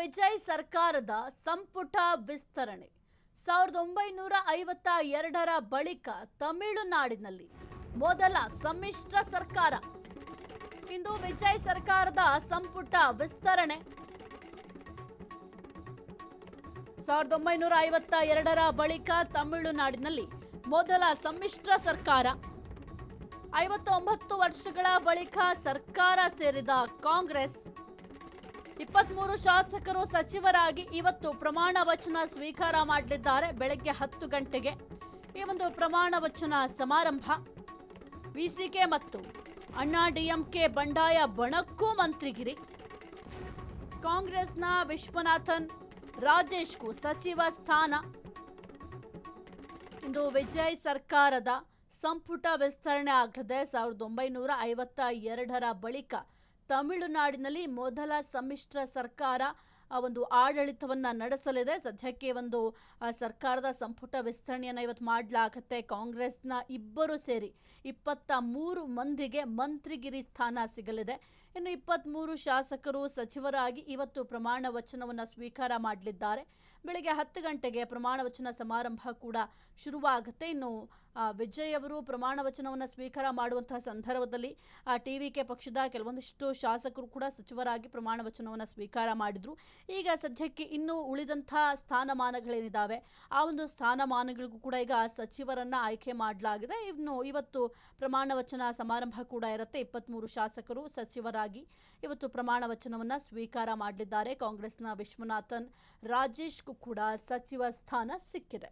ವಿಜಯ್ ಸರ್ಕಾರದ ಸಂಪುಟ ವಿಸ್ತರಣೆ 1952ರ ಬಳಿಕ ತಮಿಳುನಾಡಿನಲ್ಲಿ ಮೊದಲ ಸಮ್ಮಿಶ್ರ ಸರ್ಕಾರ. ಇಂದು ವಿಜಯ್ ಸರ್ಕಾರದ ಸಂಪುಟ ವಿಸ್ತರಣೆ 1952ರ ಬಳಿಕ ತಮಿಳುನಾಡಿನಲ್ಲಿ ಮೊದಲ ಸಮ್ಮಿಶ್ರ ಸರ್ಕಾರ. 59 ವರ್ಷಗಳ ಬಳಿಕ ಸರ್ಕಾರ ಸೇರಿದ ಕಾಂಗ್ರೆಸ್ 23 ಶಾಸಕರು ಸಚಿವರಾಗಿ ಇವತ್ತು ಪ್ರಮಾಣ ವಚನ ಸ್ವೀಕಾರ ಮಾಡಲಿದ್ದಾರೆ. ಬೆಳಗ್ಗೆ 10 ಗಂಟೆಗೆ ಈ ಒಂದು ಪ್ರಮಾಣ ವಚನ ಸಮಾರಂಭ. ವಿಸಿಕೆ ಮತ್ತು ಅಣ್ಣಾ ಡಿಎಂಕೆ ಬಂಡಾಯ ಬಣಕ್ಕೂ ಮಂತ್ರಿಗಿರಿ. ಕಾಂಗ್ರೆಸ್ನ ವಿಶ್ವನಾಥನ್ ರಾಜೇಶ್ಗೂ ಸಚಿವ ಸ್ಥಾನ. ಇಂದು ವಿಜಯ್ ಸರ್ಕಾರದ ಸಂಪುಟ ವಿಸ್ತರಣೆ ಆಗಲಿದೆ. 1952ರ ಬಳಿಕ ತಮಿಳುನಾಡಿನಲ್ಲಿ ಮೊದಲ ಸಮ್ಮಿಶ್ರ ಸರ್ಕಾರ ಒಂದು ಆಡಳಿತವನ್ನ ನಡೆಸಲಿದೆ. ಸದ್ಯಕ್ಕೆ ಒಂದು ಸರ್ಕಾರದ ಸಂಪುಟ ವಿಸ್ತರಣೆಯನ್ನು ಇವತ್ತು ಮಾಡಲಾಗುತ್ತೆ. ಕಾಂಗ್ರೆಸ್ನ ಇಬ್ಬರು ಸೇರಿ 23 ಮಂದಿಗೆ ಮಂತ್ರಿಗಿರಿ ಸ್ಥಾನ ಸಿಗಲಿದೆ. ಇನ್ನು 23 ಶಾಸಕರು ಸಚಿವರಾಗಿ ಇವತ್ತು ಪ್ರಮಾಣ ವಚನವನ್ನು ಸ್ವೀಕಾರ ಮಾಡಲಿದ್ದಾರೆ. ಬೆಳಗ್ಗೆ 10 ಗಂಟೆಗೆ ಪ್ರಮಾಣ ವಚನ ಸಮಾರಂಭ ಕೂಡ ಶುರುವಾಗುತ್ತೆ. ಇನ್ನು ವಿಜಯ್ ಅವರು ಪ್ರಮಾಣ ವಚನವನ್ನು ಸ್ವೀಕಾರ ಮಾಡುವಂತಹ ಸಂದರ್ಭದಲ್ಲಿ ಟಿವಿಕೆ ಪಕ್ಷದ ಕೆಲವೊಂದಿಷ್ಟು ಶಾಸಕರು ಕೂಡ ಸಚಿವರಾಗಿ ಪ್ರಮಾಣ ವಚನವನ್ನು ಸ್ವೀಕಾರ ಮಾಡಿದ್ರು. ಈಗ ಸದ್ಯಕ್ಕೆ ಇನ್ನೂ ಉಳಿದಂತಹ ಸ್ಥಾನಮಾನಗಳೇನಿದ್ದಾವೆ ಆ ಒಂದು ಸ್ಥಾನಮಾನಗಳಿಗೂ ಕೂಡ ಈಗ ಸಚಿವರನ್ನ ಆಯ್ಕೆ ಮಾಡಲಾಗಿದೆ. ಇನ್ನು ಇವತ್ತು ಪ್ರಮಾಣ ವಚನ ಸಮಾರಂಭ ಕೂಡ ಇರುತ್ತೆ. 23 ಶಾಸಕರು ಸಚಿವರಾಗಿ ಇವತ್ತು ಪ್ರಮಾಣ ವಚನವನ್ನು ಸ್ವೀಕಾರ ಮಾಡಲಿದ್ದಾರೆ. ಕಾಂಗ್ರೆಸ್ನ ವಿಶ್ವನಾಥನ್ ರಾಜೇಶ್ಗೂ ಕೂಡ ಸಚಿವ ಸ್ಥಾನ ಸಿಕ್ಕಿದೆ.